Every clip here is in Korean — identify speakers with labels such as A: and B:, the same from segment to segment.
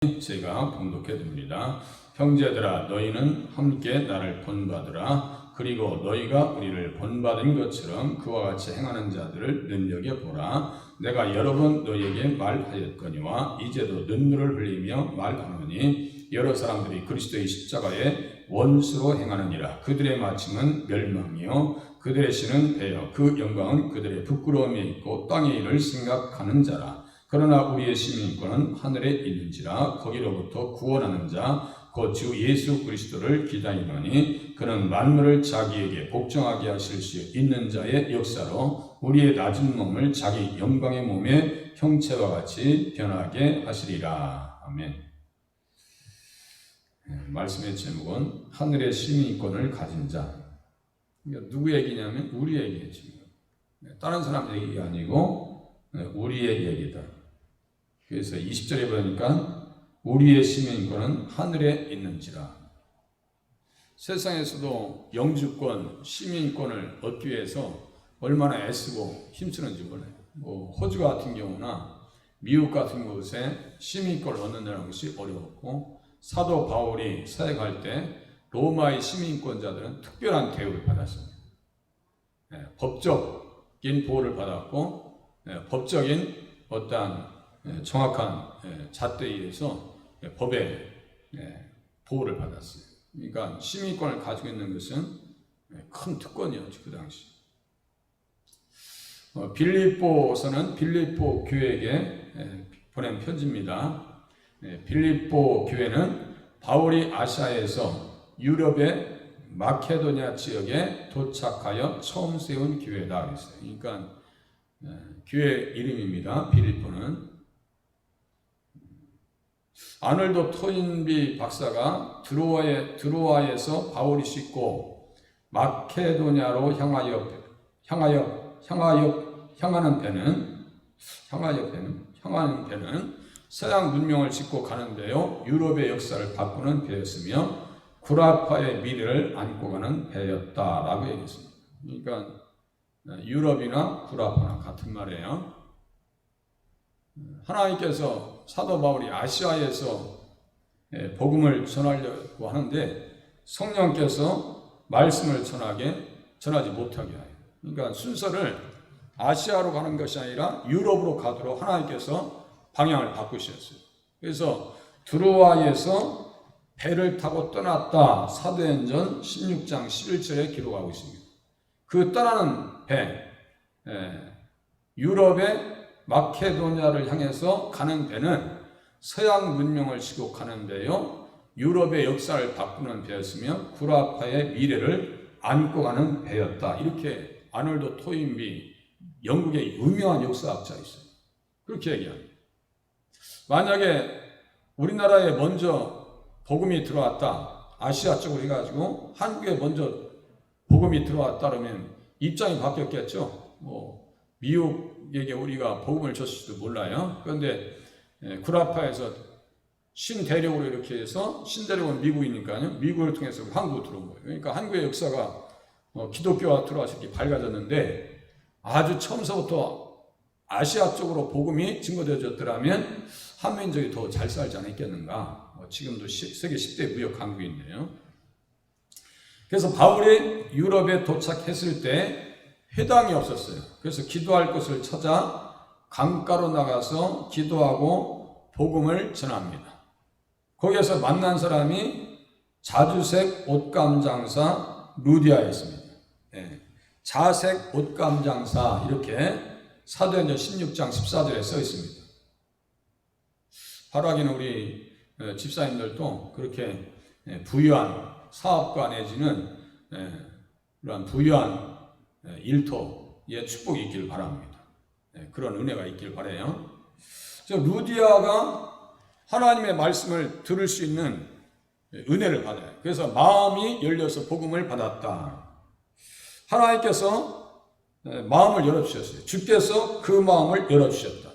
A: 제가 봉독해 듭니다. 형제들아, 너희는 함께 나를 본받으라. 그리고 너희가 우리를 본받은 것처럼 그와 같이 행하는 자들을 눈여겨보라. 내가 여러 번 너희에게 말하였거니와 이제도 눈물을 흘리며 말하노니 여러 사람들이 그리스도의 십자가에 원수로 행하느니라. 그들의 마침은 멸망이요 그들의 신은 배요 그 영광은 그들의 부끄러움에 있고 땅의 일을 생각하는 자라. 그러나 우리의 시민권은 하늘에 있는지라. 거기로부터 구원하는 자 곧 주 예수 그리스도를 기다리노니 그는 만물을 자기에게 복종하게 하실 수 있는 자의 역사로 우리의 낮은 몸을 자기 영광의 몸의 형체와 같이 변하게 하시리라. 아멘. 말씀의 제목은 하늘의 시민권을 가진 자. 누구 얘기냐면 우리 얘기죠. 다른 사람 얘기가 아니고 우리의 얘기다. 그래서 20절에 보니까 우리의 시민권은 하늘에 있는지라. 세상에서도 영주권, 시민권을 얻기 위해서 얼마나 애쓰고 힘쓰는지 몰라요. 호주 같은 경우나 미국 같은 곳에 시민권을 얻는다는 것이 어려웠고, 사도 바울이 사역할 때 로마의 시민권자들은 특별한 대우를 받았습니다. 법적인 보호를 받았고, 법적인 어떠한 정확한 잣대에 의해서 법의 보호를 받았어요. 그러니까 시민권을 가지고 있는 것은 큰 특권이었죠, 그 당시. 빌립보서는 빌립보 교회에게 보낸 편지입니다. 빌립보 교회는 바울이 아시아에서 유럽의 마케도니아 지역에 도착하여 처음 세운 교회다 그랬어요. 그러니까 교회 이름입니다. 빌립보는. 아놀드 토인비 박사가 드로아에서 바울이 싣고 마케도니아로 향하는 배는 서양 문명을 싣고 가는데요, 유럽의 역사를 바꾸는 배였으며 구라파의 미래를 안고 가는 배였다라고 얘기했습니다. 그러니까 유럽이나 구라파나 같은 말이에요. 하나님께서 사도 바울이 아시아에서 복음을 전하려고 하는데 성령께서 말씀을 전하지 못하게 해요. 그러니까 순서를 아시아로 가는 것이 아니라 유럽으로 가도록 하나님께서 방향을 바꾸셨어요. 그래서 드로아에서 배를 타고 떠났다. 사도행전 16장 11절에 기록하고 있습니다. 그 떠나는 배, 유럽의 마케도니아를 향해서 가는 배는 서양 문명을 싣고 가는 배요, 유럽의 역사를 바꾸는 배였으며 구라파의 미래를 안고 가는 배였다. 이렇게 아놀드 토인비, 영국의 유명한 역사학자 있어요. 그렇게 얘기합니다. 만약에 우리나라에 먼저 복음이 들어왔다, 아시아 쪽으로 해가지고 한국에 먼저 복음이 들어왔다 그러면 입장이 바뀌었겠죠. 미국에게 우리가 복음을 줬을지도 몰라요. 그런데 구라파에서 신대륙으로 이렇게 해서, 신대륙은 미국이니까요, 미국을 통해서 한국으로 들어온 거예요. 그러니까 한국의 역사가 기독교가 들어와서 이렇게 밝아졌는데, 아주 처음서부터 아시아 쪽으로 복음이 증거되어졌더라면 한민족이 더 잘 살지 않았겠는가. 지금도 세계 10대 무역 강국인데요. 그래서 바울이 유럽에 도착했을 때 회당이 없었어요. 그래서 기도할 곳을 찾아 강가로 나가서 기도하고 복음을 전합니다. 거기에서 만난 사람이 자주색 옷감 장사 루디아였습니다. 자색 옷감 장사, 이렇게 사도행전 16장 14절에 써 있습니다. 바라기는 우리 집사님들도 그렇게 부유한 사업가 내지는 그런 부유한 일터에 축복이 있기를 바랍니다. 그런 은혜가 있기를 바라요. 루디아가 하나님의 말씀을 들을 수 있는 은혜를 받아요. 그래서 마음이 열려서 복음을 받았다. 하나님께서 마음을 열어주셨어요. 주께서 그 마음을 열어주셨다.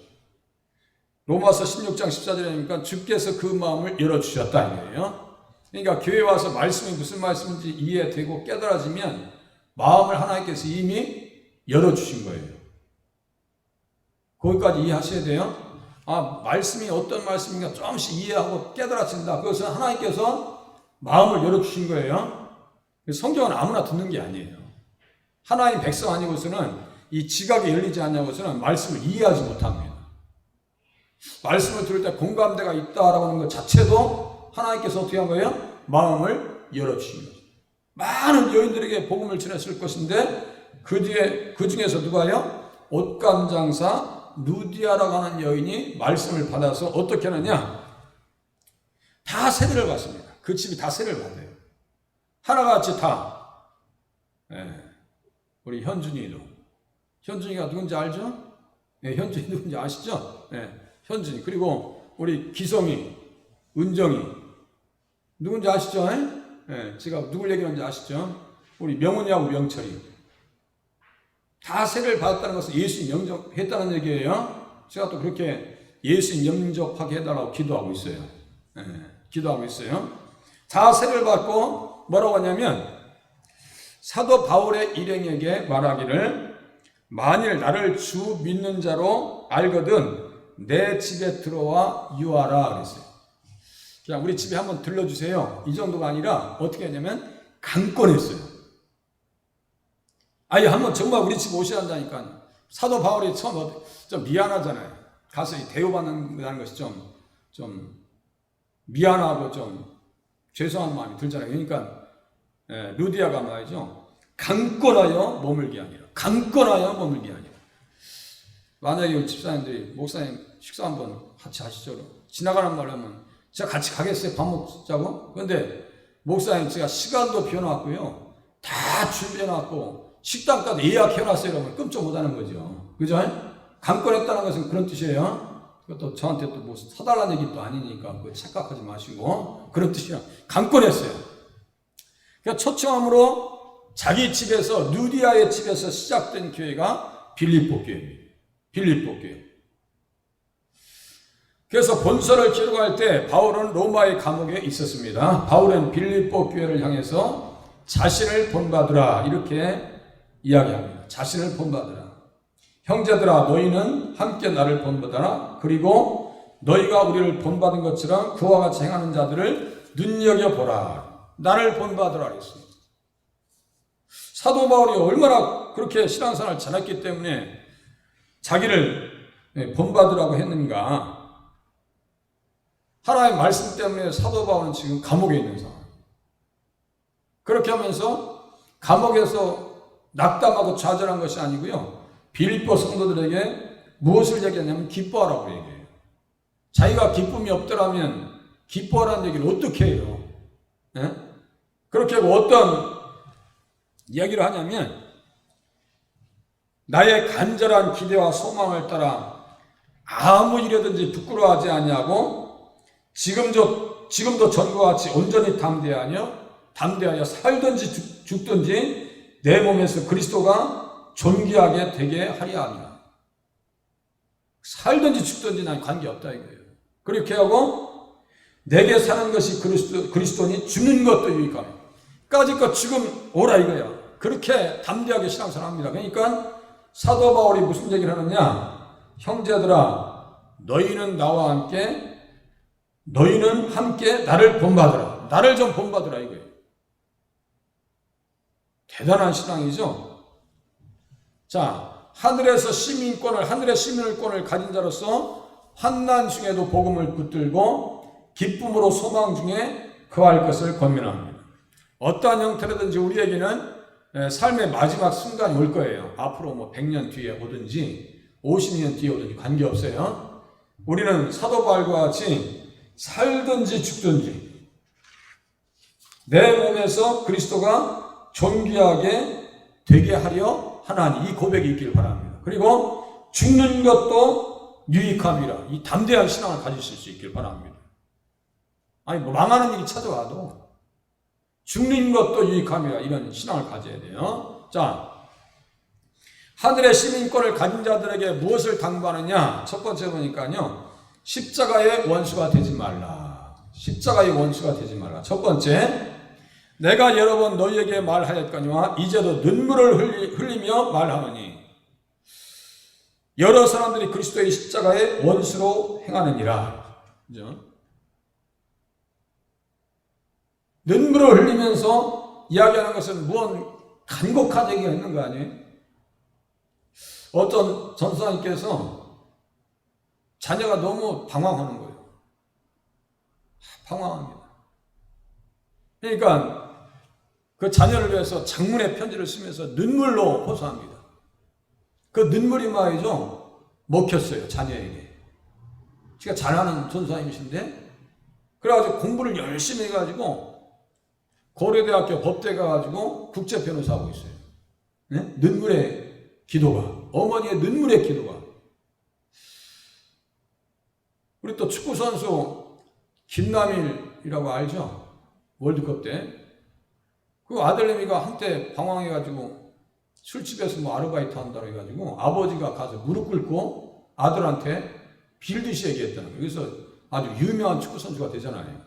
A: 로마서 16장 14절이니까 주께서 그 마음을 열어주셨다 이거예요. 그러니까 교회 와서 말씀이 무슨 말씀인지 이해되고 깨달아지면 마음을 하나님께서 이미 열어주신 거예요. 거기까지 이해하셔야 돼요. 말씀이 어떤 말씀인가 조금씩 이해하고 깨달아진다. 그것은 하나님께서 마음을 열어주신 거예요. 성경은 아무나 듣는 게 아니에요. 하나님 백성 아니고서는 이 지각이 열리지 않냐고서는 말씀을 이해하지 못합니다. 말씀을 들을 때 공감대가 있다라고 하는 것 자체도 하나님께서 어떻게 한 거예요? 마음을 열어주신 거죠. 많은 여인들에게 복음을 전했을 것인데 그 중에서 누가요? 옷감 장사 루디아라고 하는 여인이 말씀을 받아서 어떻게 하느냐? 다 세례를 받습니다. 그 집이 다 세례를 받아요. 하나같이 다. 우리 현준이가 누군지 알죠? 현준이 누군지 아시죠? 현준이. 그리고 우리 기성이, 은정이 누군지 아시죠? 제가 누굴 얘기하는지 아시죠? 우리 명훈이하고 명철이 다 세례를 받았다는 것은 예수님 영접했다는 얘기예요. 제가 또 그렇게 예수님 영접하게 해달라고 기도하고 있어요. 기도하고 있어요. 다 세례를 받고 뭐라고 하냐면 사도 바울의 일행에게 말하기를 만일 나를 주 믿는 자로 알거든 내 집에 들어와 유하라 그랬어요. 그냥 우리 집에 한번 들러주세요. 이 정도가 아니라 어떻게 했냐면 강권했어요. 아예 한번 정말 우리 집 오셔야 한다니까. 사도 바울이 처음 좀 미안하잖아요. 가서 대우받는 것이 좀 미안하고 좀 죄송한 마음이 들잖아요. 그러니까 루디아가 말이죠. 강권하여 머물게 하니라. 강권하여 머물게 하니라. 만약에 우리 집사님들이 목사님 식사 한번 같이 하시죠. 지나가는 말로 하면 제가 같이 가겠어요. 밥 먹자고. 그런데 목사님 제가 시간도 비워놨고요. 다 준비해놨고 식당까지 예약해놨어요. 그러면 끔찍 못하는 거죠. 그죠? 강권했다는 것은 그런 뜻이에요. 그것도 저한테 또 뭐 사달라는 얘기도 아니니까 그거 착각하지 마시고 그런 뜻이야. 강권했어요. 그러니까 초청함으로 자기 집에서 루디아의 집에서 시작된 교회가 빌립보 교회입니다. 빌립보 교회. 그래서 본서를 기록할 때 바울은 로마의 감옥에 있었습니다. 바울은 빌립보 교회를 향해서 자신을 본받으라 이렇게 이야기합니다. 자신을 본받으라. 형제들아 너희는 함께 나를 본받아라. 그리고 너희가 우리를 본받은 것처럼 그와 같이 행하는 자들을 눈여겨보라. 나를 본받으라 그랬습니다. 사도 바울이 얼마나 그렇게 신앙생활을 잘했기 때문에 자기를 본받으라고 했는가. 하나님의 말씀 때문에 사도 바울은 지금 감옥에 있는 상황. 그렇게 하면서 감옥에서 낙담하고 좌절한 것이 아니고요. 빌립보 성도들에게 무엇을 얘기하냐면 기뻐하라고 얘기해요. 자기가 기쁨이 없더라면 기뻐하라는 얘기를 어떻게 해요? 그렇게 하고 어떤 이야기를 하냐면 나의 간절한 기대와 소망을 따라 아무 일이든지 부끄러워하지 아니하고 지금도 전과 같이 온전히 담대하여 살든지 죽든지 내 몸에서 그리스도가 존귀하게 되게 하려 합니다. 살든지 죽든지 난 관계없다 이거예요. 그렇게 하고 내게 사는 것이 그리스도니 죽는 것도 유익하며 까짓것 지금 오라 이거야. 그렇게 담대하게 신앙생활합니다. 그러니까 사도 바울이 무슨 얘기를 하느냐? 형제들아 너희는 함께 나를 본받으라. 나를 좀 본받으라 이거예요. 대단한 신앙이죠. 자, 하늘의 시민권을 가진 자로서 환난 중에도 복음을 붙들고 기쁨으로 소망 중에 거할 것을 권면합니다. 어떠한 형태라든지 우리에게는 삶의 마지막 순간이 올 거예요. 앞으로 100년 뒤에 오든지 50년 뒤에 오든지 관계없어요. 우리는 사도 바울과 같이 살든지 죽든지 내 몸에서 그리스도가 존귀하게 되게 하려 하나니 이 고백이 있길 바랍니다. 그리고 죽는 것도 유익함이라 이 담대한 신앙을 가지실 수 있길 바랍니다. 아니 망하는 일이 찾아와도 죽는 것도 유익함이라 이런 신앙을 가져야 돼요. 자, 하늘의 시민권을 가진 자들에게 무엇을 당부하느냐? 첫 번째 보니까요. 십자가의 원수가 되지 말라. 십자가의 원수가 되지 말라. 첫 번째, 내가 여러 번 너희에게 말하였거니와 이제도 눈물을 흘리며 말하노니. 여러 사람들이 그리스도의 십자가의 원수로 행하느니라. 그죠? 눈물을 흘리면서 이야기하는 것은 무언 간곡한 얘기가 있는 거 아니에요? 어떤 전사님께서 자녀가 너무 방황하는 거예요. 방황합니다. 그러니까 그 자녀를 위해서 장문의 편지를 쓰면서 눈물로 호소합니다. 그 눈물이 말이죠, 먹혔어요, 자녀에게. 제가 잘하는 전사님이신데, 그래가지고 공부를 열심히 해가지고 고려대학교 법대 가가지고 국제변호사 하고 있어요. 네? 눈물의 기도가, 어머니의 눈물의 기도가. 우리 또 축구선수 김남일이라고 알죠? 월드컵 때. 그 아들내미가 한때 방황해가지고 술집에서 뭐 아르바이트 한다고 해가지고 아버지가 가서 무릎 꿇고 아들한테 빌듯이 얘기했다는 거예요. 그래서 아주 유명한 축구선수가 되잖아요.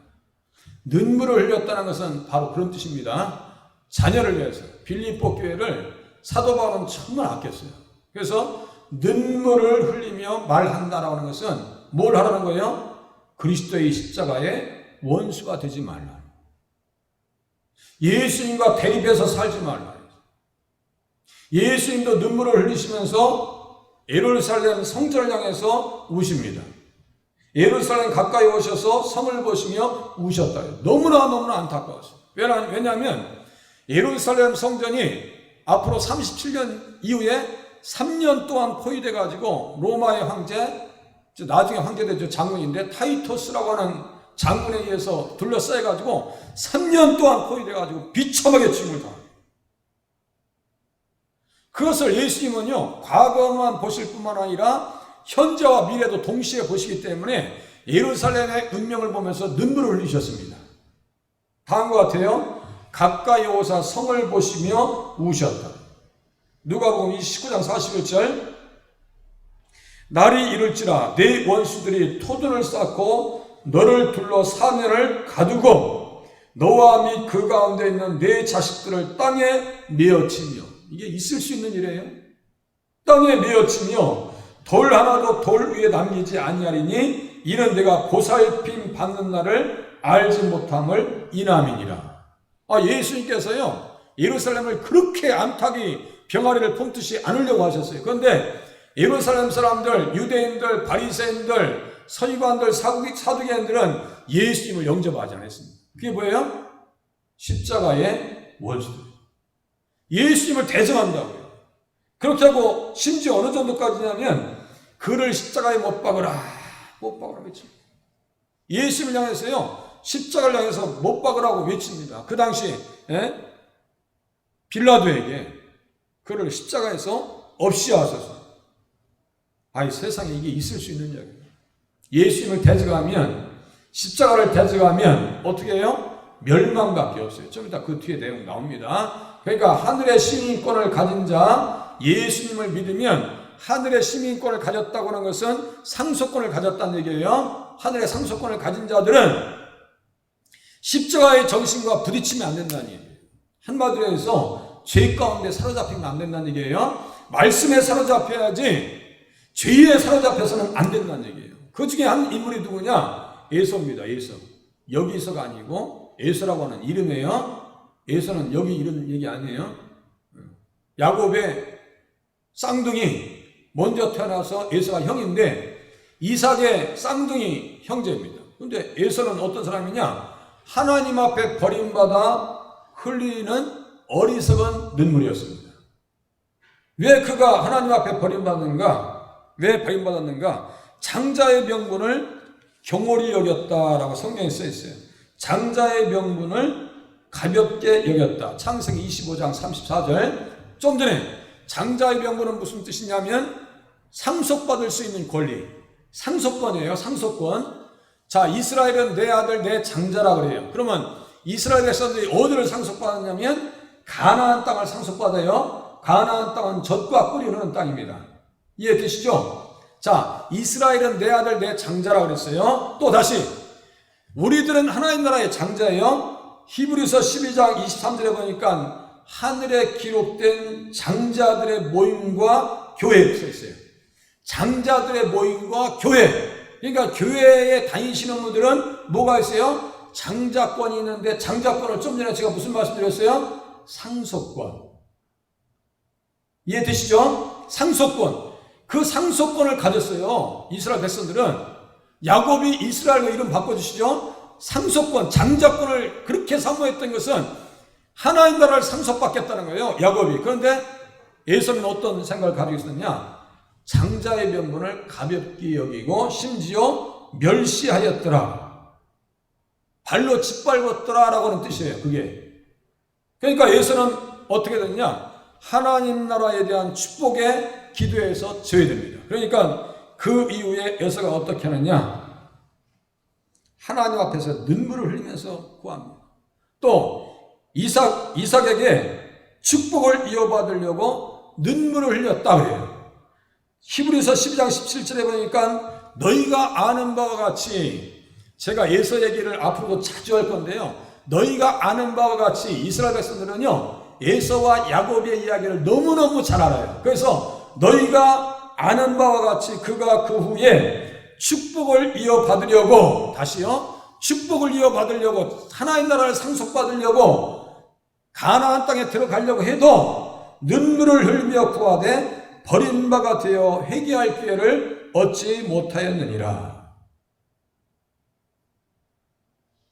A: 눈물을 흘렸다는 것은 바로 그런 뜻입니다. 자녀를 위해서 빌립보 교회를 사도 바울은 정말 아꼈어요. 그래서 눈물을 흘리며 말한다라고 하는 것은 뭘 하라는 거예요? 그리스도의 십자가의 원수가 되지 말라. 예수님과 대립해서 살지 말라. 예수님도 눈물을 흘리시면서 예루살렘 성전을 향해서 우십니다. 예루살렘 가까이 오셔서 성을 보시며 우셨다. 너무나 안타까웠어요. 왜냐하면 예루살렘 성전이 앞으로 37년 이후에 3년 동안 포위돼 가지고 로마의 황제, 나중에 황제되죠, 장군인데 타이토스라고 하는 장군에 의해서 둘러싸여 가지고 3년 동안 포위돼 가지고 비참하게 죽임을 당합니다. 그것을 예수님은요, 과거만 보실 뿐만 아니라 현재와 미래도 동시에 보시기 때문에 예루살렘의 운명을 보면서 눈물을 흘리셨습니다. 다음과 같아요. 가까이 오사 성을 보시며 우셨다. 누가복음 29장 41절. 날이 이를지라 내 원수들이 토둔을 쌓고 너를 둘러 사면을 가두고 너와 및 그 가운데 있는 내 자식들을 땅에 메어치며. 이게 있을 수 있는 일이에요. 땅에 메어치며 돌 하나도 돌 위에 남기지 아니하리니 이는 내가 보살핌 받는 날을 알지 못함을 인함이니라. 예수님께서요, 예루살렘을 그렇게 암탉이 병아리를 품듯이 안으려고 하셨어요. 그런데 예루살렘 사람들, 유대인들, 바리새인들, 서기관들, 사두개인들은 예수님을 영접하지 않았습니다. 그게 뭐예요? 십자가의 원수들. 예수님을 대적한다고요. 그렇게 하고 심지어 어느 정도까지냐면 그를 십자가에 못 박으라 외칩니다. 예수님을 향해서요, 십자가를 향해서 못 박으라고 외칩니다. 그 당시 빌라도에게 그를 십자가에서 없이 하소서. 세상에 이게 있을 수 있는 이야기예요. 예수님을 대적하면, 십자가를 대적하면 어떻게 해요? 멸망밖에 없어요. 좀 이따 그 뒤에 내용 나옵니다. 그러니까 하늘의 시민권을 가진 자, 예수님을 믿으면 하늘의 시민권을 가졌다고 하는 것은 상속권을 가졌다는 얘기예요. 하늘의 상속권을 가진 자들은 십자가의 정신과 부딪히면 안 된다는 얘기예요. 한마디로 해서 죄 가운데 사로잡히면 안 된다는 얘기예요. 말씀에 사로잡혀야지 죄에 사로잡혀서는 안 된다는 얘기예요. 그 중에 한 인물이 누구냐? 에서입니다. 에서. 여기서가 아니고 에서라고 하는 이름이에요. 에서는 여기 이런 얘기 아니에요. 야곱의 쌍둥이 먼저 태어나서 에서가 형인데 이삭의 쌍둥이 형제입니다. 그런데 에서는 어떤 사람이냐? 하나님 앞에 버림받아 흘리는 어리석은 눈물이었습니다. 왜 그가 하나님 앞에 버림받는가? 왜 버림받았는가? 장자의 명분을 경홀히 여겼다라고 성경에 써 있어요. 장자의 명분을 가볍게 여겼다. 창세기 25장 34절. 좀 전에 장자의 명분은 무슨 뜻이냐면 상속받을 수 있는 권리. 상속권이에요. 상속권. 자, 이스라엘은 내 아들 내 장자라 그래요. 그러면 이스라엘 백성들이 어디를 상속받았냐면 가나안 땅을 상속받아요. 가나안 땅은 젖과 꿀이 흐르는 땅입니다. 이해되시죠? 자, 이스라엘은 내 아들 내 장자라 그랬어요. 또 다시 우리들은 하나님 나라의 장자예요. 히브리서 12장 23절에 보니까 하늘에 기록된 장자들의 모임과 교회에 써 있어요.
B: 장자들의 모임과 교회. 그러니까 교회에 다니시는 분들은 뭐가 있어요? 장자권이 있는데 장자권을 좀 전에 제가 무슨 말씀 드렸어요? 상속권. 이해되시죠? 상속권. 그 상속권을 가졌어요. 이스라엘 백성들은. 야곱이 이스라엘로 이름 바꿔주시죠? 상속권, 장자권을 그렇게 사모했던 것은 하나님 나라를 상속받겠다는 거예요. 야곱이. 그런데 에서는 어떤 생각을 가지고 있었느냐? 장자의 명분을 가볍게 여기고 심지어 멸시하였더라. 발로 짓밟았더라 라고 하는 뜻이에요. 그게. 그러니까 에서는 어떻게 됐냐? 하나님 나라에 대한 축복에 기도해서 제외됩니다. 그러니까 그 이후에 에서가 어떻게 하느냐? 하나님 앞에서 눈물을 흘리면서 구합니다. 또 이삭에게 축복을 이어받으려고 눈물을 흘렸다 그래요. 히브리서 12장 17절에 보니까 너희가 아는 바와 같이, 제가 에서 얘기를 앞으로도 자주 할 건데요, 너희가 아는 바와 같이 이스라엘 백성들은요 에서와 야곱의 이야기를 너무너무 잘 알아요. 그래서 너희가 아는 바와 같이 그가 그 후에 축복을 이어받으려고, 다시요, 축복을 이어받으려고, 하나님 나라를 상속받으려고 가나안 땅에 들어가려고 해도 눈물을 흘리며 구하되 버린 바가 되어 회개할 기회를 얻지 못하였느니라.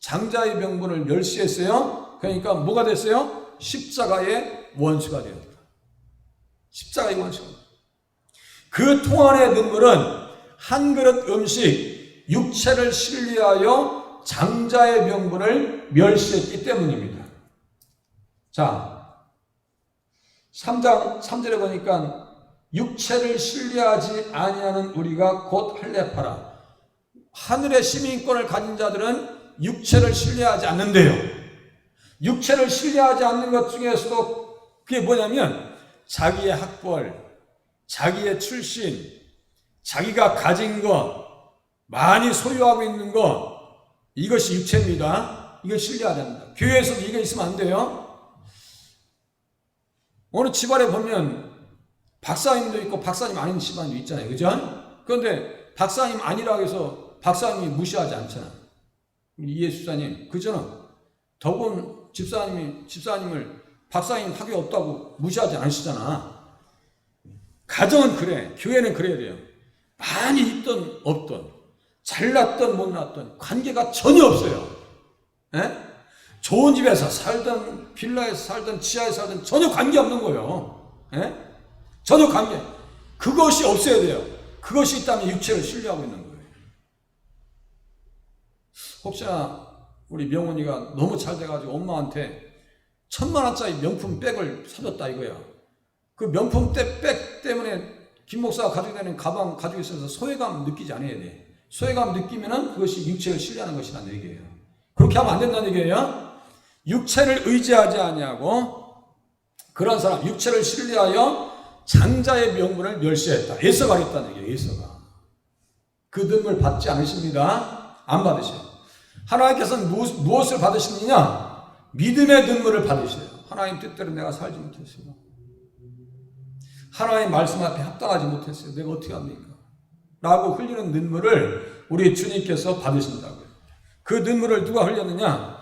B: 장자의 명분을 멸시했어요. 그러니까 뭐가 됐어요? 십자가의 원수가 되었다. 십자가의 원수가. 그 통안의 눈물은 한 그릇 음식, 육체를 신뢰하여 장자의 명분을 멸시했기 때문입니다. 자, 3장 3절에 보니까 육체를 신뢰하지 아니하는 우리가 곧 할례파라. 하늘의 시민권을 가진 자들은 육체를 신뢰하지 않는데요. 육체를 신뢰하지 않는 것 중에서도 그게 뭐냐면 자기의 학벌, 자기의 출신, 자기가 가진 것, 많이 소유하고 있는 것, 이것이 육체입니다. 이걸 신뢰하지 않는다. 교회에서도 이게 있으면 안 돼요. 어느 집안에 보면 박사님도 있고 박사님 아닌 집안도 있잖아요. 그죠? 그런데 박사님 아니라고 해서 박사님이 무시하지 않잖아. 이해 집사님, 그죠? 더군 집사님을 박사님 학위 없다고 무시하지 않으시잖아. 가정은 그래. 교회는 그래야 돼요. 많이 있든 없든, 잘났든 못났든 관계가 전혀 없어요. 에? 좋은 집에서 살든 빌라에서 살든 지하에서 살든 전혀 관계없는 거예요. 에? 전혀 관계. 그것이 없어야 돼요. 그것이 있다면 육체를 신뢰하고 있는 거예요. 혹시나 우리 명훈이가 너무 잘 돼가지고 엄마한테 1,000,000원짜리 명품 백을 사줬다 이거야. 그 명품 백 때문에 김 목사가 가지고 다니는 가방 가지고 있어서 소외감 느끼지 않아야 돼. 소외감 느끼면은 그것이 육체를 신뢰하는 것이라는 얘기예요. 그렇게 하면 안 된다는 얘기예요. 육체를 의지하지 아니하고 그런 사람, 육체를 신뢰하여 장자의 명분을 멸시했다. 에서가 했다는 얘기예요. 에서가. 그 눈물 받지 않으십니다. 안 받으셔요. 하나님께서는 무엇을 받으시느냐? 믿음의 눈물을 받으셔요. 하나님 뜻대로 내가 살지 못했어요. 하나님 말씀 앞에 합당하지 못했어요. 내가 어떻게 합니까? 라고 흘리는 눈물을 우리 주님께서 받으신다고요. 그 눈물을 누가 흘렸느냐?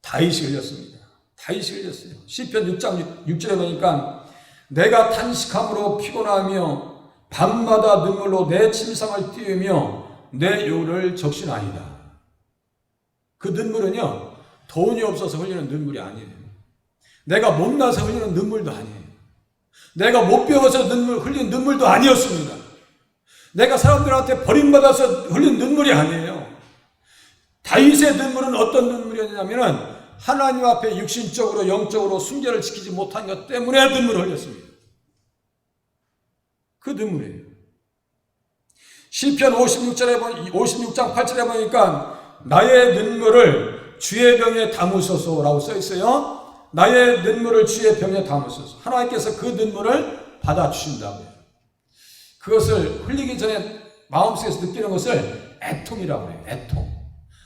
B: 다윗이 흘렸습니다. 다윗이 흘렸어요. 시편 6장 6절에 보니까 내가 탄식함으로 피곤하며 밤마다 눈물로 내 침상을 띄우며 내 요를 적시나이다. 그 눈물은요, 돈이 없어서 흘리는 눈물이 아니에요. 내가 못나서 흘리는 눈물도 아니에요. 내가 못 배워서 흘린 눈물도 아니었습니다. 내가 사람들한테 버림받아서 흘린 눈물이 아니에요. 다윗의 눈물은 어떤 눈물이었냐면 하나님 앞에 육신적으로 영적으로 순결을 지키지 못한 것 때문에 눈물을 흘렸습니다. 그 눈물이에요. 시편 56장 8절에 보니까 나의 눈물을 주의 병에 담으소서라고 써 있어요. 나의 눈물을 주의 병에 담으소서. 하나님께서 그 눈물을 받아주신다고요. 그것을 흘리기 전에 마음속에서 느끼는 것을 애통이라고 해요. 애통.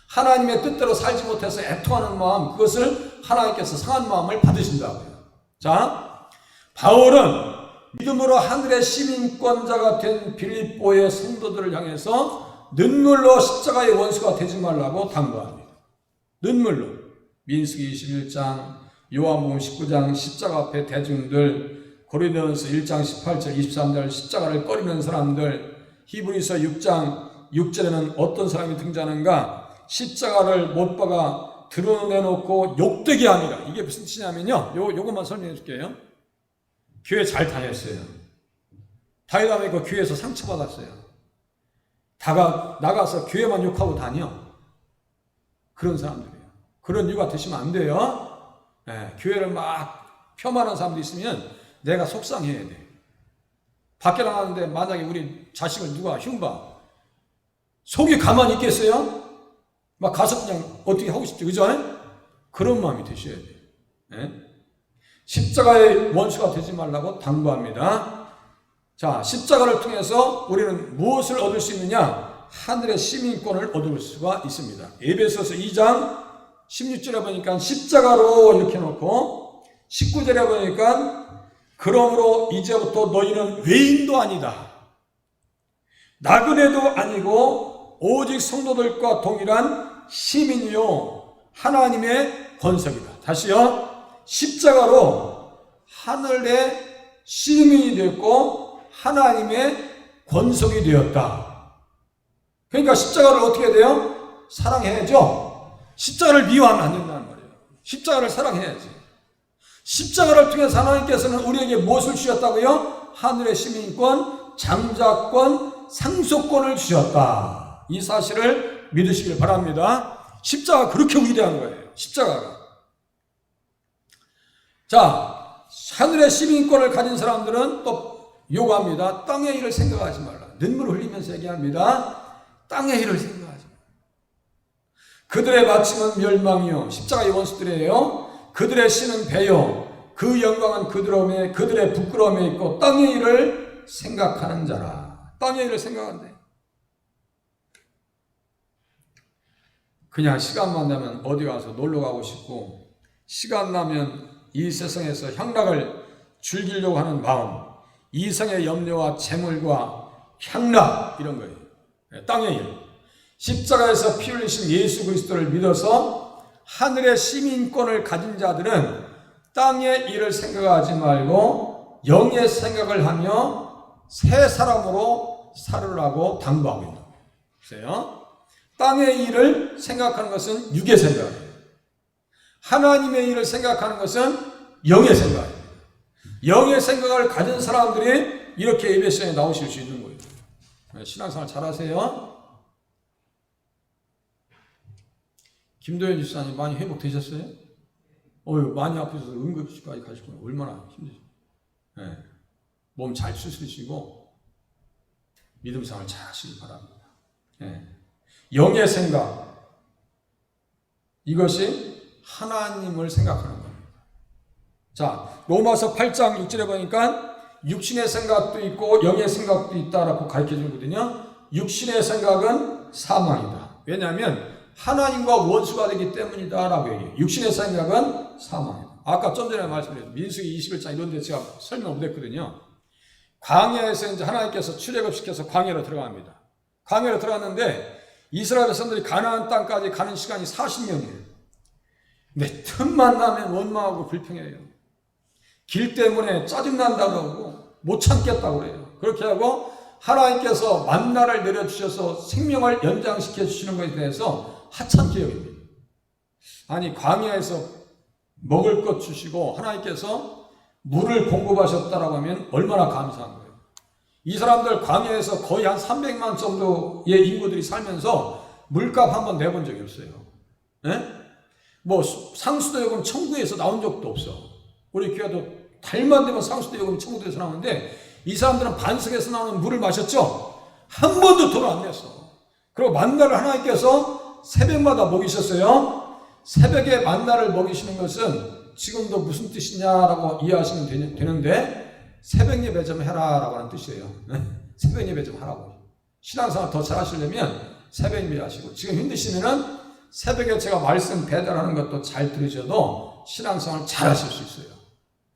B: 하나님의 뜻대로 살지 못해서 애통하는 마음, 그것을 하나님께서 상한 마음을 받으신다고요. 자, 바울은 믿음으로 하늘의 시민권자가 된 빌립보의 성도들을 향해서 눈물로 십자가의 원수가 되지 말라고 당부합니다. 눈물로. 민수기 21장, 요한복음 19장 십자가 앞에 대중들, 고린도전서 1장 18절 23절 십자가를 꺼리는 사람들, 히브리서 6장 6절에는 어떤 사람이 등장하는가? 십자가를 못 박아 드러내놓고 욕되게 하니라. 이게 무슨 뜻이냐면요, 요것만 설명해 줄게요. 교회 잘 다녔어요. 다니다보니 그 교회에서 상처받았어요. 나가서 교회만 욕하고 다녀. 그런 사람들이에요. 그런 이유가 되시면 안 돼요. 네, 교회를 막 폄하하는 사람도 있으면 내가 속상해야 돼. 밖에 나가는데 만약에 우리 자식을 누가 흉봐, 속이 가만히 있겠어요? 막 가서 그냥 어떻게 하고 싶죠, 그죠? 그런 마음이 드셔야 돼요. 네? 십자가의 원수가 되지 말라고 당부합니다. 자, 십자가를 통해서 우리는 무엇을 얻을 수 있느냐? 하늘의 시민권을 얻을 수가 있습니다. 에베소서 2장 16절에 보니까 십자가로 이렇게 놓고 19절에 보니까 그러므로 이제부터 너희는 외인도 아니다, 나그네도 아니고 오직 성도들과 동일한 시민이요 하나님의 권석이다. 다시요. 십자가로 하늘의 시민이 되었고 하나님의 권속이 되었다. 그러니까 십자가를 어떻게 돼요? 사랑해야죠. 십자가를 미워하면 안 된다는 말이에요. 십자가를 사랑해야지. 십자가를 통해서 하나님께서는 우리에게 무엇을 주셨다고요? 하늘의 시민권, 장자권, 상속권을 주셨다. 이 사실을 믿으시길 바랍니다. 십자가가 그렇게 위대한 거예요. 십자가가. 자, 하늘의 시민권을 가진 사람들은 또 요구합니다. 땅의 일을 생각하지 말라. 눈물을 흘리면서 얘기합니다. 땅의 일을 생각하지 말라. 그들의 마침은 멸망이요, 십자가의 원수들이에요. 그들의 씨는 배요, 그 영광은 그들의 부끄러움에 있고 땅의 일을 생각하는 자라. 땅의 일을 생각한대. 그냥 시간만 나면 어디 가서 놀러 가고 싶고, 시간 나면 이 세상에서 향락을 즐기려고 하는 마음, 이성의 염려와 재물과 향락, 이런 거예요. 땅의 일. 십자가에서 피 흘리신 예수 그리스도를 믿어서 하늘의 시민권을 가진 자들은 땅의 일을 생각하지 말고 영의 생각을 하며 새 사람으로 살으라고 당부하고 있는 거예요. 보세요. 땅의 일을 생각하는 것은 육의 생각이에요. 하나님의 일을 생각하는 것은 영의 생각입니다. 영의 생각을 가진 사람들이 이렇게 예배 시간에 나오실 수 있는 거예요. 신앙생활 잘하세요. 김도현 집사님 많이 회복되셨어요? 많이 아프셔서 응급실까지 가시구나. 얼마나 힘드세요. 네. 몸 잘 추스리시고 믿음생활 잘 하시기 바랍니다. 네. 영의 생각, 이것이 하나님을 생각하는 겁니다. 자, 로마서 8장 6절에 보니까 육신의 생각도 있고 영의 생각도 있다라고 가르쳐 주거든요. 육신의 생각은 사망이다. 왜냐하면 하나님과 원수가 되기 때문이다라고 얘기해요. 육신의 생각은 사망이다. 아까 좀 전에 말씀드렸죠. 민수기 21장 이런 데 제가 설명을 못했거든요. 광야에서 이제 하나님께서 출애굽시켜서 광야로 들어갑니다. 광야로 들어갔는데 이스라엘 백성들이 가나안 땅까지 가는 시간이 40년이에요. 근데 틈만 나면 원망하고 불평해요. 길 때문에 짜증난다고 하고 못 참겠다고 그래요. 그렇게 하고 하나님께서 만나를 내려주셔서 생명을 연장시켜 주시는 것에 대해서 하찮게 여깁니다. 아니, 광야에서 먹을 것 주시고 하나님께서 물을 공급하셨다라고 하면 얼마나 감사한 거예요. 이 사람들 광야에서 거의 한 300만 정도의 인구들이 살면서 물값 한번 내본 적이 없어요. 네? 뭐 상수도 요금 청구해서 나온 적도 없어. 우리 교회도 달만 되면 상수도 요금 청구돼서 나오는데 이 사람들은 반석에서 나오는 물을 마셨죠? 한 번도 돈 안 냈어. 그리고 만나를 하나님께서 새벽마다 먹이셨어요. 새벽에 만나를 먹이시는 것은 지금도 무슨 뜻이냐라고 이해하시면 되는데 새벽 예배 좀 해라라고 하는 뜻이에요. 새벽 예배 좀 하라고. 신앙생활 더 잘하시려면 새벽 예배 하시고, 지금 힘드시면은 새벽에 제가 말씀 배달하는 것도 잘 들으셔도 신앙생활 잘 하실 수 있어요.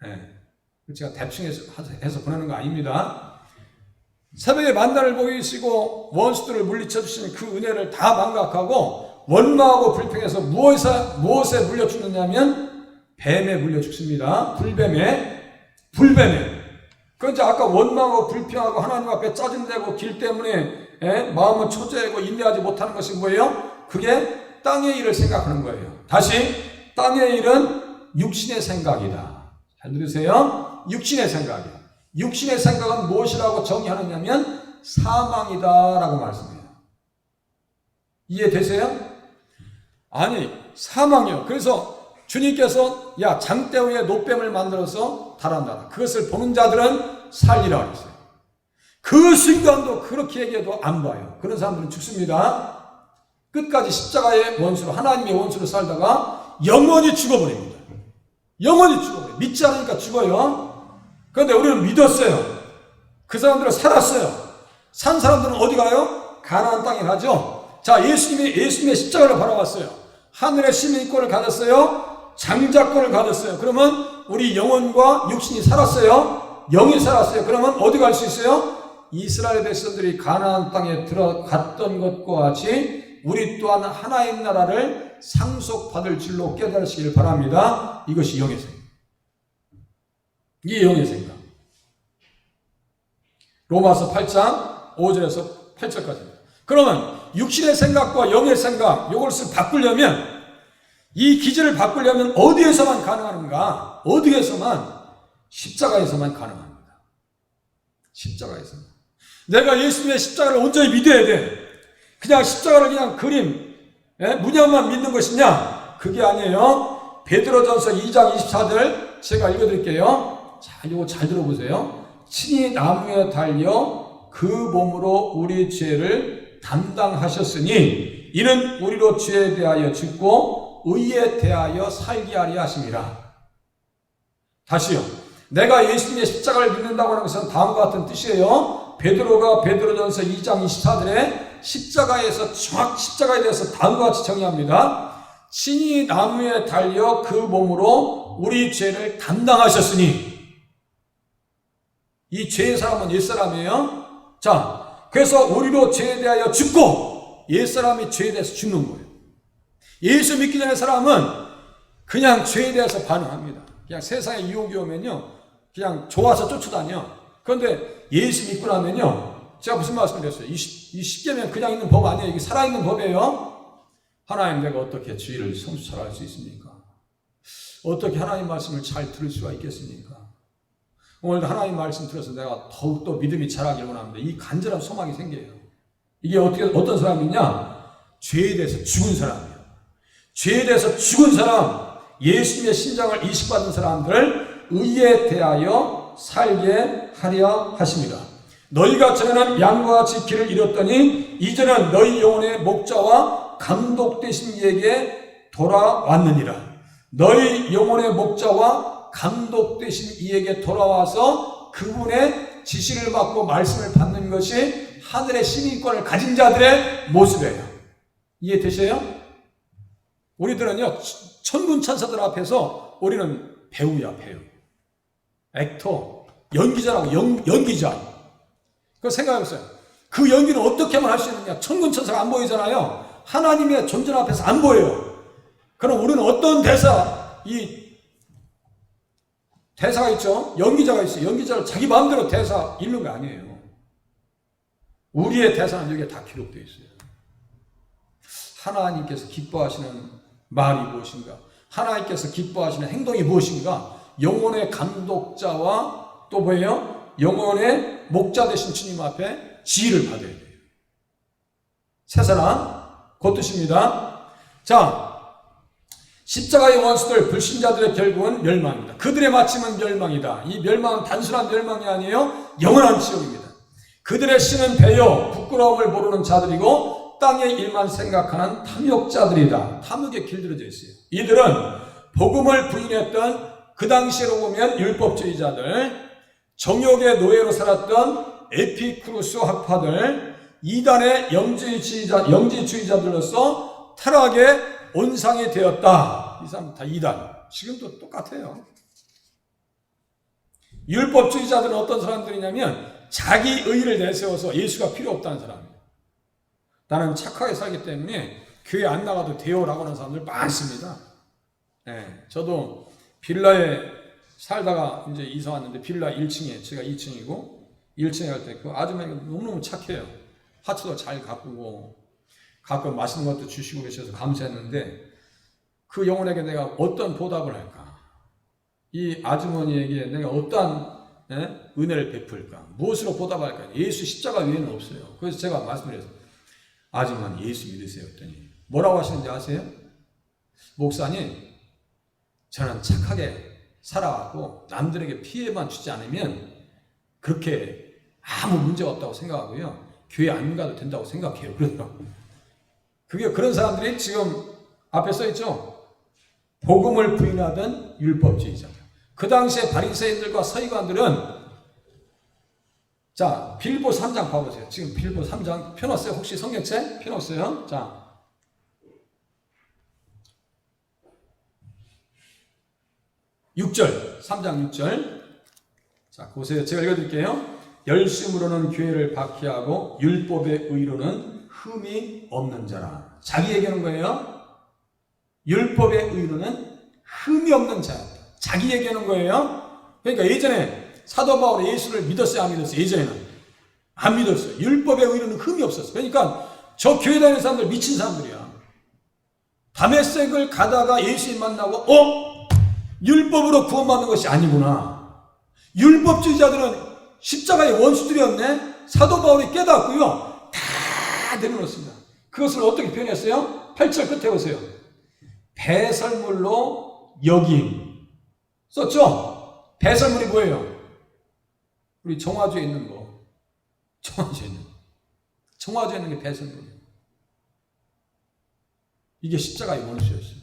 B: 네. 제가 대충 해서 보내는 거 아닙니다. 새벽에 만나를 보이시고 원수들을 물리쳐 주시는 그 은혜를 다 망각하고 원망하고 불평해서 무엇에 물려 죽느냐면 뱀에 물려 죽습니다. 불뱀에. 그건 이제 아까 원망하고 불평하고 하나님 앞에 짜증내고 길 때문에 마음은 초조하고 인내하지 못하는 것이 뭐예요? 그게 땅의 일을 생각하는 거예요. 다시 땅의 일은 육신의 생각이다. 잘 들으세요. 육신의 생각이에요. 육신의 생각은 무엇이라고 정의하느냐면 사망이다라고 말씀해요. 이해되세요? 아니 사망이요. 그래서 주님께서 야 장대 위에 노뱀을 만들어서 달아놔라. 그것을 보는 자들은 살리라 그랬어요. 그 순간도 그렇게 얘기해도 안 봐요. 그런 사람들은 죽습니다. 끝까지 십자가의 원수로 하나님의 원수로 살다가 영원히 죽어버립니다. 영원히 죽어버려요. 믿지 않으니까 죽어요. 그런데 우리는 믿었어요. 그 사람들은 살았어요. 산 사람들은 어디 가요? 가나안 땅에 가죠. 자, 예수님의 십자가를 바라봤어요. 하늘의 시민권을 가졌어요. 장자권을 가졌어요. 그러면 우리 영혼과 육신이 살았어요. 영이 살았어요. 그러면 어디 갈 수 있어요? 이스라엘 백성들이 가나안 땅에 들어갔던 것과 같이 우리 또한 하나의 나라를 상속받을 줄로 깨달으시길 바랍니다. 이것이 영의 생각. 이게 영의 생각. 로마서 8장 5절에서 8절까지입니다. 그러면 육신의 생각과 영의 생각 이것을 바꾸려면 이 기질을 바꾸려면 어디에서만 가능한가? 어디에서만? 십자가에서만 가능합니다. 십자가에서만. 내가 예수님의 십자가를 온전히 믿어야 돼. 그냥 십자가를 그냥 그림 문양만 믿는 것이냐? 그게 아니에요. 베드로전서 2장 24절 제가 읽어드릴게요. 자, 이거 잘 들어보세요. 친히 나무에 달려 그 몸으로 우리 죄를 담당하셨으니 이는 우리로 죄에 대하여 죽고 의에 대하여 살게 하려 하심이라. 다시요. 내가 예수님의 십자가를 믿는다고 하는 것은 다음과 같은 뜻이에요. 베드로가 베드로전서 2장 24절에 십자가에서 정확히 십자가에 대해서 다음과 같이 정의합니다. 친히 나무에 달려 그 몸으로 우리 죄를 담당하셨으니 이 죄의 사람은 옛사람이에요. 자, 그래서 우리로 죄에 대하여 죽고 옛사람이 죄에 대해서 죽는 거예요. 예수 믿기 전에 사람은 그냥 죄에 대해서 반응합니다. 그냥 세상에 유혹이 오면요 그냥 좋아서 쫓아다녀. 그런데 예수 믿고 나면요 제가 무슨 말씀을 드렸어요? 이 십계명 그냥 있는 법 아니에요. 이게 살아있는 법이에요. 하나님 내가 어떻게 주의를 성수 잘 할 수 있습니까? 어떻게 하나님 말씀을 잘 들을 수가 있겠습니까? 오늘도 하나님 말씀 들어서 내가 더욱더 믿음이 자라길 원합니다. 이 간절한 소망이 생겨요. 이게 어떤 사람이냐? 죄에 대해서 죽은 사람이에요. 죄에 대해서 죽은 사람, 예수님의 신장을 이식받은 사람들을 의에 대하여 살게 하려 하십니다. 너희가 전에는 양과 같이 길을 잃었더니 이제는 너희 영혼의 목자와 감독되신 이에게 돌아왔느니라. 너희 영혼의 목자와 감독되신 이에게 돌아와서 그분의 지시를 받고 말씀을 받는 것이 하늘의 시민권을 가진 자들의 모습이에요. 이해되세요? 우리들은요 천군 천사들 앞에서 우리는 배우야 배우. 액터, 연기자라고 연기자. 그거 생각해보세요. 그 연기는 어떻게만 할 수 있느냐? 천군 천사가 안 보이잖아요. 하나님의 존재 앞에서 안 보여요. 그럼 우리는 어떤 대사가 있죠? 연기자가 있어요. 연기자를 자기 마음대로 대사 읽는 거 아니에요. 우리의 대사는 여기에 다 기록되어 있어요. 하나님께서 기뻐하시는 말이 무엇인가? 하나님께서 기뻐하시는 행동이 무엇인가? 영혼의 감독자와 또 뭐예요? 영혼의 목자 되신 주님 앞에 지휘를 받아야 돼요. 새 사람, 그 뜻입니다. 자, 십자가의 원수들, 불신자들의 결국은 멸망입니다. 그들의 마침은 멸망이다. 이 멸망은 단순한 멸망이 아니에요. 영원한 지옥입니다. 그들의 신은 배요, 부끄러움을 모르는 자들이고 땅의 일만 생각하는 탐욕자들이다. 탐욕에 길들여져 있어요. 이들은 복음을 부인했던 그 당시로 보면 율법주의자들, 정욕의 노예로 살았던 에피쿠루스 학파들, 이단의 영지주의자들로서 타락의 온상이 되었다. 이 사람 다 이단. 지금도 똑같아요. 율법주의자들은 어떤 사람들이냐면 자기 의의를 내세워서 예수가 필요 없다는 사람이에요. 나는 착하게 살기 때문에 교회 안 나가도 돼요라고 하는 사람들 많습니다. 네, 저도 빌라에 살다가 이제 이사 왔는데 빌라 1층에 제가 2층이고 1층에 갈 때 그 아줌마가 너무너무 착해요. 화초도 잘 가꾸고 가끔 맛있는 것도 주시고 계셔서 감사했는데 그 영혼에게 내가 어떤 보답을 할까? 이 아주머니에게 내가 어떠한 은혜를 베풀까? 무엇으로 보답할까? 예수 십자가 외에는 없어요. 그래서 제가 말씀드렸어요. 아주머니 예수 믿으세요 했더니 뭐라고 하시는지 아세요? 목사님, 저는 착하게 살아왔고 남들에게 피해만 주지 않으면 그렇게 아무 문제가 없다고 생각하고요. 교회 안 가도 된다고 생각해요. 그러더라고요. 그게 그런 사람들이 지금 앞에 써 있죠. 복음을 부인하던 율법주의자들. 그 당시에 바리새인들과 서기관들은 자 빌보 3장 봐보세요. 지금 빌보 3장 펴놨어요? 혹시 성경책 펴놨어요? 자 6절 3장 6절 자 보세요. 제가 읽어드릴게요. 열심으로는 교회를 박해하고 율법의 의로는 흠이 없는 자라. 자기 얘기하는 거예요. 율법의 의로는 흠이 없는 자. 자기 얘기하는 거예요. 그러니까 예전에 사도 바울이 예수를 믿었어요, 안 믿었어요? 예전에는 안 믿었어요. 율법의 의로는 흠이 없었어요. 그러니까 저 교회 다니는 사람들 미친 사람들이야. 다메섹을 가다가 예수님 만나고 율법으로 구원받는 것이 아니구나. 율법주의자들은 십자가의 원수들이었네. 사도 바울이 깨닫고요. 다 내려놓습니다. 그것을 어떻게 표현했어요? 8절 끝에 보세요. 배설물로 여김. 썼죠? 배설물이 뭐예요? 우리 정화주에 있는 거. 정화주에 있는 게 배설물이에요. 이게 십자가의 원수였어요.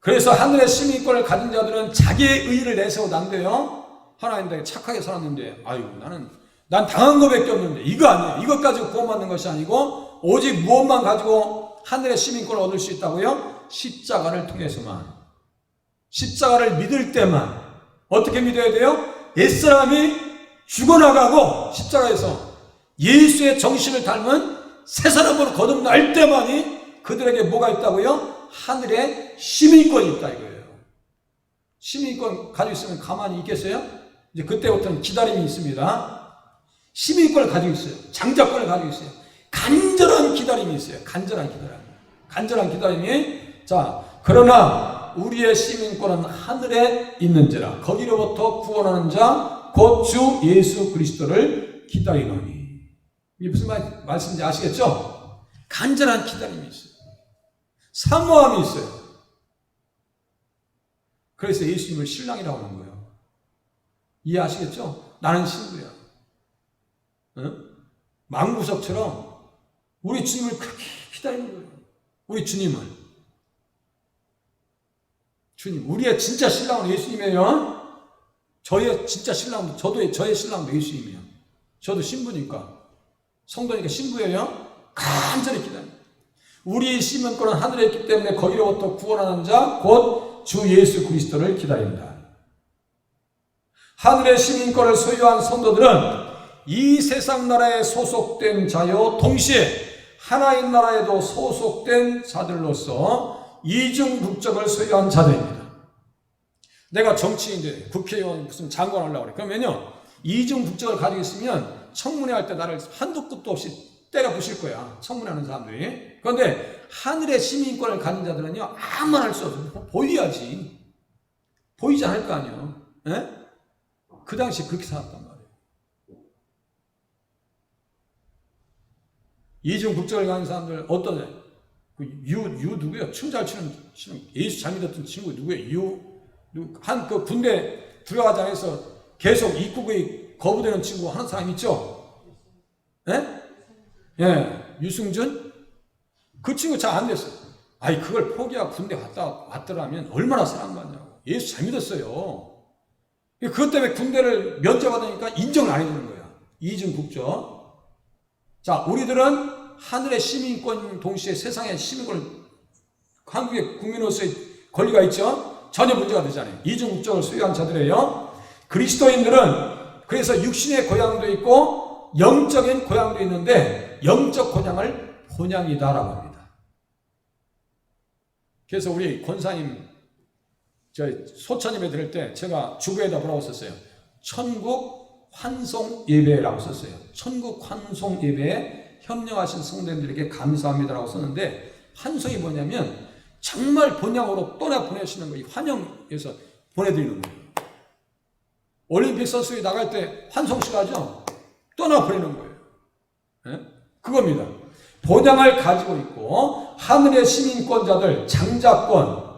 B: 그래서 하늘의 시민권을 가진 자들은 자기의 의의를 내세워 난대요. 하나님께 착하게 살았는데 아이고 난 당한 거밖에 없는데 이거 아니에요. 이것 가지고 구원받는 것이 아니고 오직 무엇만 가지고 하늘의 시민권을 얻을 수 있다고요? 십자가를 통해서만. 십자가를 믿을 때만. 어떻게 믿어야 돼요? 옛사람이 죽어나가고 십자가에서 예수의 정신을 닮은 새 사람으로 거듭날 때만이 그들에게 뭐가 있다고요? 하늘의 시민권이 있다 이거예요. 시민권 가지고 있으면 가만히 있겠어요? 이제 그때부터는 기다림이 있습니다. 시민권을 가지고 있어요. 장자권을 가지고 있어요. 간절한 기다림이 있어요. 간절한 기다림이. 자, 그러나 우리의 시민권은 하늘에 있는지라 거기로부터 구원하는 자 곧 주 예수 그리스도를 기다리노니. 이게 무슨 말씀인지 아시겠죠? 간절한 기다림이 있어요. 사모함이 있어요. 그래서 예수님을 신랑이라고 하는 거예요. 이해하시겠죠? 나는 신부야. 응? 망구석처럼 우리 주님을 그렇게 기다리는 거예요. 우리 주님을. 주님, 우리의 진짜 신랑은 예수님이에요. 저의 진짜 신랑도, 저의 신랑도 예수님이에요. 저도 신부니까. 성도니까 신부예요. 간절히 기다립니다. 우리 시민권은 하늘에 있기 때문에 거기로부터 구원하는 자, 곧 주 예수 그리스도를 기다립니다. 하늘의 시민권을 소유한 성도들은 이 세상 나라에 소속된 자요, 동시에 하나님 나라에도 소속된 자들로서 이중 국적을 소유한 자들입니다. 내가 정치인인데 국회의원 무슨 장관 하려고 그래. 그러면요, 이중 국적을 가지고 있으면 청문회 할 때 나를 한도 끝도 없이 때려 부실 거야. 청문회하는 사람들이. 그런데 하늘의 시민권을 가진 자들은요, 아무 말 할 수 없어. 보여야지. 보이지 않을 거 아니에요. 에? 그 당시에 그렇게 살았단 말이에요. 이중 국적을 가진 사람들 어떤 유 누구예요? 춤 잘 추는 예수 잘 믿었던 친구 누구예요? 한 그 군대 들어가자 해서 계속 입국이 거부되는 친구 하는 사람 있죠? 예? 예, 유승준? 그 친구 잘 안 됐어요. 아니, 그걸 포기하고 군대 갔다 왔더라면 얼마나 사랑받냐고. 예수 잘 믿었어요. 그것 때문에 군대를 면제받으니까 인정을 안 해주는 거야. 이중 국적. 자, 우리들은 하늘의 시민권 동시에 세상의 시민권을, 한국의 국민으로서의 권리가 있죠? 전혀 문제가 되지 않아요. 이중 국적을 소유한 자들이에요. 그리스도인들은 그래서 육신의 고향도 있고 영적인 고향도 있는데 영적 고향을 본향이다라고 합니다. 그래서 우리 권사님 소처님에 들을 때 제가 주부에다 뭐라고 썼어요? 천국 환송 예배라고 썼어요. 천국 환송 예배에 협력하신 성도님들에게 감사합니다라고 썼는데, 환송이 뭐냐면 정말 본향으로 떠나 보내시는 거예요. 환영해서 보내드리는 거예요. 올림픽 선수들이 나갈 때 환송식 하죠? 떠나 보내는 거예요. 네? 그겁니다. 본향을 가지고 있고 하늘의 시민권자들, 장자권을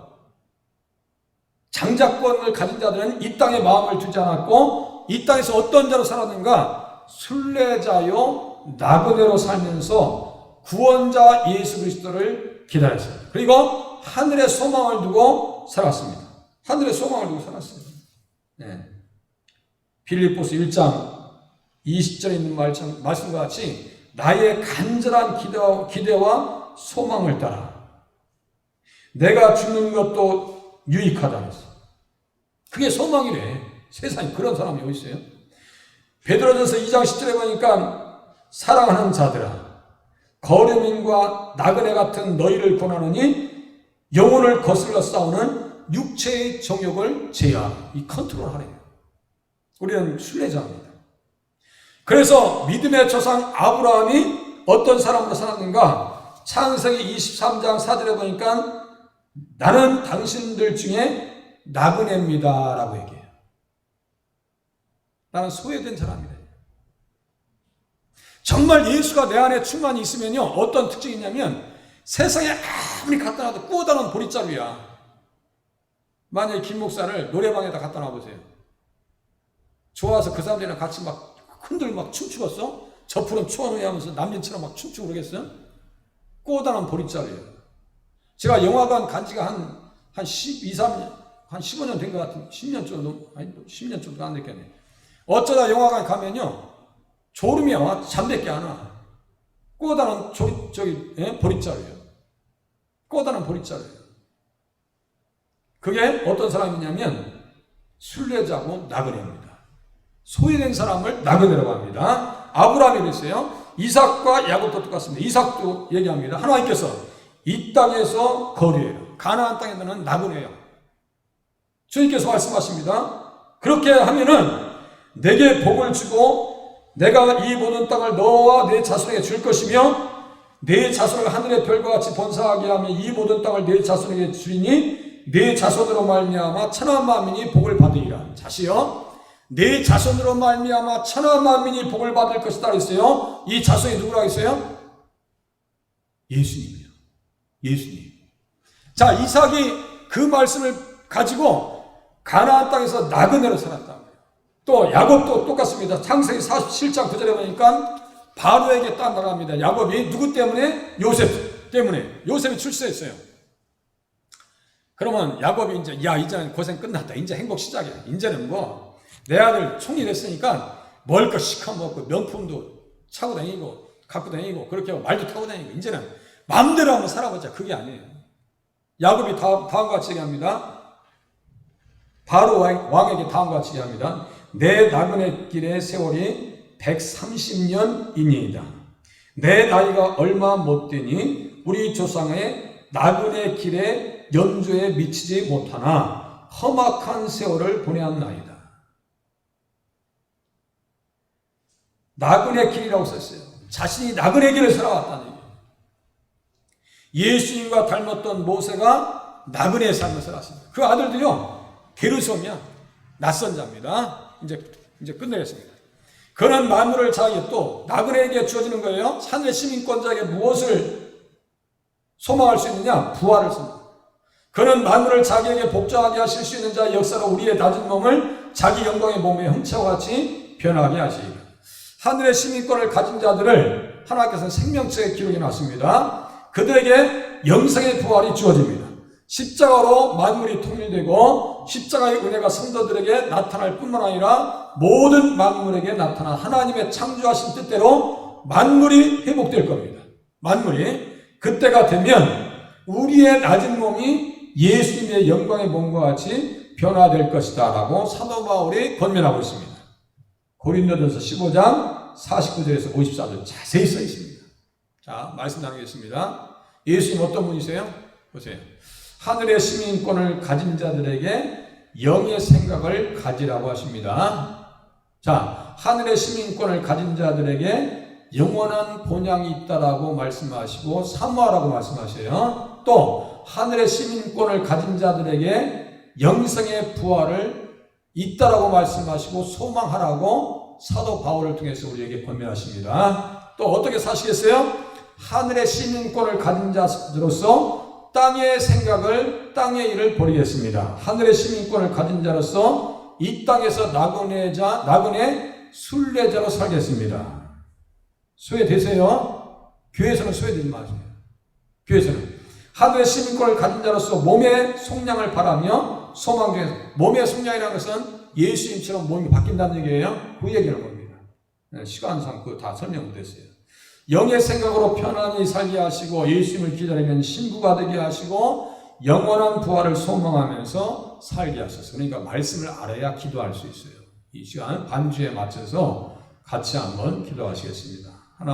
B: 가진 자들은 이 땅에 마음을 두지 않았고 이 땅에서 어떤 자로 살았는가? 순례자요 나그네로 살면서 구원자 예수 그리스도를 기다렸어요. 그리고 하늘의 소망을 두고 살았습니다. 하늘의 소망을 두고 살았어요. 네. 빌립보서 1장 20절에 있는 말씀과 같이 나의 간절한 기대와 소망을 따라 내가 죽는 것도 유익하다 했어. 그게 소망이래. 세상에 그런 사람이 어디 있어요? 베드로전서 2장 10절에 보니까 사랑하는 자들아 거류민과 나그네 같은 너희를 권하노니 영혼을 거슬러 싸우는 육체의 정욕을 제어하라. 이 컨트롤하래요. 우리는 순례자입니다. 그래서 믿음의 조상 아브라함이 어떤 사람으로 살았는가? 창세기 23장 4절에 보니까 나는 당신들 중에 나그네입니다 라고 얘기해요. 나는 소외된 사람이다. 정말 예수가 내 안에 충만히 있으면요, 어떤 특징이 있냐면 세상에 아무리 갖다 놔도 구워다 놓은 보릿자루야. 만약에 김 목사를 노래방에다 갖다 놔보세요. 좋아서 그 사람들이랑 같이 막 흔들 막 춤추겠어? 저 푸른 추원회 하면서 남진처럼 막 춤추고 그러겠어요? 구워다 놓은 보릿자루예요. 제가 영화관 간 지가 한 15년 된 것 같은, 10년 정도, 아니, 10년 정도 안 됐겠네. 어쩌다 영화관 가면요, 졸음이 와, 잠밖에 안 와. 구워다 놓은 보릿자루예요. 구워다 놓은 보릿자루예요. 그게 어떤 사람이냐면, 순례자고 나그네입니다. 소외된 사람을 나그네라고 합니다. 아브라함이 그랬어요. 이삭과 야곱도 똑같습니다. 이삭도 얘기합니다. 하나님께서 이 땅에서 거류해요. 가나안 땅에서는 나그네예요. 주님께서 말씀하십니다. 그렇게 하면은 내게 복을 주고 내가 이 모든 땅을 너와 내 자손에게 줄 것이며 내 자손을 하늘의 별과 같이 번성하게 하며 이 모든 땅을 내 자손에게 주리니 내 자손으로 말미암아 천하 만민이 복을 받으리라. 다시요. 내 자손으로 말미암아 천하 만민이 복을 받을 것이다 그랬어요. 이 자손이 누구라고 했어요? 예수님이요. 예수님. 자, 이삭이 그 말씀을 가지고 가나안 땅에서 나그네로 살았다. 또 야곱도 똑같습니다. 창세기 47장 9절에 보니까 바로에게 따라갑니다. 야곱이 누구 때문에? 요셉 때문에. 요셉이 출세했어요. 그러면 야곱이 이제는 고생 끝났다. 이제 행복 시작이야. 이제는 뭐 내 아들 총리 됐으니까 먹을 거 시커 먹고 명품도 차고 다니고 갖고 다니고 그렇게 하고 말도 타고 다니고 이제는 마음대로 한번 살아보자. 그게 아니에요. 야곱이 다음과 같이 얘기합니다. 바로 왕에게 다음과 같이 얘기합니다. 내 나그네 길의 세월이 130년이니이다. 내 나이가 얼마 못 되니 우리 조상의 나그네 길의 연주에 미치지 못하나 험악한 세월을 보내었나이다. 나그네 길이라고 썼어요. 자신이 나그네 길을 살아왔다는 얘기예요. 예수님과 닮았던 모세가 나그네의 삶을 살았습니다. 그 아들도요, 게르솜이야. 낯선 자입니다. 이제 끝내겠습니다. 그는 만물을 자기에 또 나그네에게 주어지는 거예요. 하늘의 시민권자에게 무엇을 소망할 수 있느냐? 부활을 씁니다. 그는 만물을 자기에게 복종하게 하실 수 있는 자의 역사로 우리의 낮은 몸을 자기 영광의 몸에 형체와 같이 변하게 하시리라. 하늘의 시민권을 가진 자들을 하나님께서는 생명책에 기록해 놨습니다. 그들에게 영생의 부활이 주어집니다. 십자가로 만물이 통일되고 십자가의 은혜가 성도들에게 나타날 뿐만 아니라 모든 만물에게 나타나 하나님의 창조하신 뜻대로 만물이 회복될 겁니다. 만물이 그때가 되면 우리의 낮은 몸이 예수님의 영광의 몸과 같이 변화될 것이다 라고 사도 바울이 권면하고 있습니다. 고린도전서 15장 49절에서 54절 자세히 써 있습니다. 자, 말씀 나누겠습니다. 예수님 어떤 분이세요? 보세요. 하늘의 시민권을 가진 자들에게 영의 생각을 가지라고 하십니다. 자, 하늘의 시민권을 가진 자들에게 영원한 본향이 있다라고 말씀하시고 사모하라고 말씀하셔요. 또 하늘의 시민권을 가진 자들에게 영생의 부활을 있다라고 말씀하시고 소망하라고 사도 바울을 통해서 우리에게 권면하십니다. 또 어떻게 사시겠어요? 하늘의 시민권을 가진 자로서 땅의 생각을, 땅의 일을 버리겠습니다. 하늘의 시민권을 가진 자로서 이 땅에서 나그네 순례자로 살겠습니다. 소외되세요? 교회에서는 소외되지 마세요. 교회에서는 하늘의 시민권을 가진 자로서 몸의 속량을 바라며 소망 중에서, 몸의 속량이라는 것은 예수님처럼 몸이 바뀐다는 얘기예요. 그 얘기를 겁니다. 시간상 그거 다 설명 못했어요. 영의 생각으로 편안히 살게 하시고 예수님을 기다리면 신부가 되게 하시고 영원한 부활을 소망하면서 살게 하소서. 그러니까 말씀을 알아야 기도할 수 있어요. 이 시간 반주에 맞춰서 같이 한번 기도하시겠습니다.